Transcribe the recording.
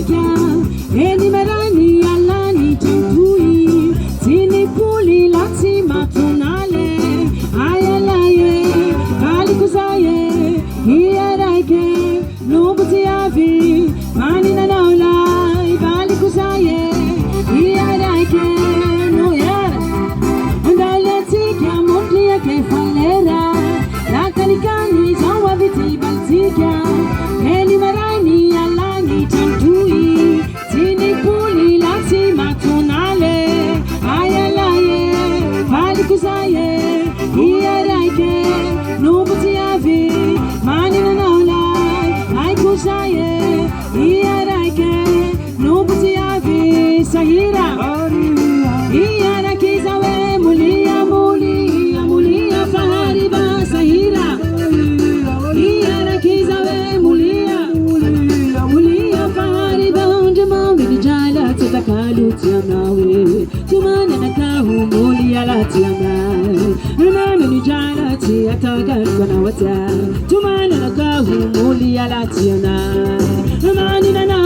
tika, eni marani alani tantui, tini puli lati matonale, ayalaye, balikuzaye, iyarake, nubuti avi, mani na naula, balikuzaye, iyarake, no yara, ndale tika mundi yake falera, lakanikani zawa viti baltika, eni marani alani tantui, tini puli lati matonale, ayalaye, balikuzaye, iyarake, nubuti avi, mani na naula, aikuzaye, iyarake, nubuti avi, sahira, iyarake zawe, mulia, mulia, mulia, fahariba, sahira, iyarake zawe, mulia, mulia, fahariba, undama, vijala, tutakalu, tiamawe, tumana nakahu, mulia, latiamawe, nana, vijala, tiatagan, wanawata, tumana nakahu, mulia, latiamawe, nana,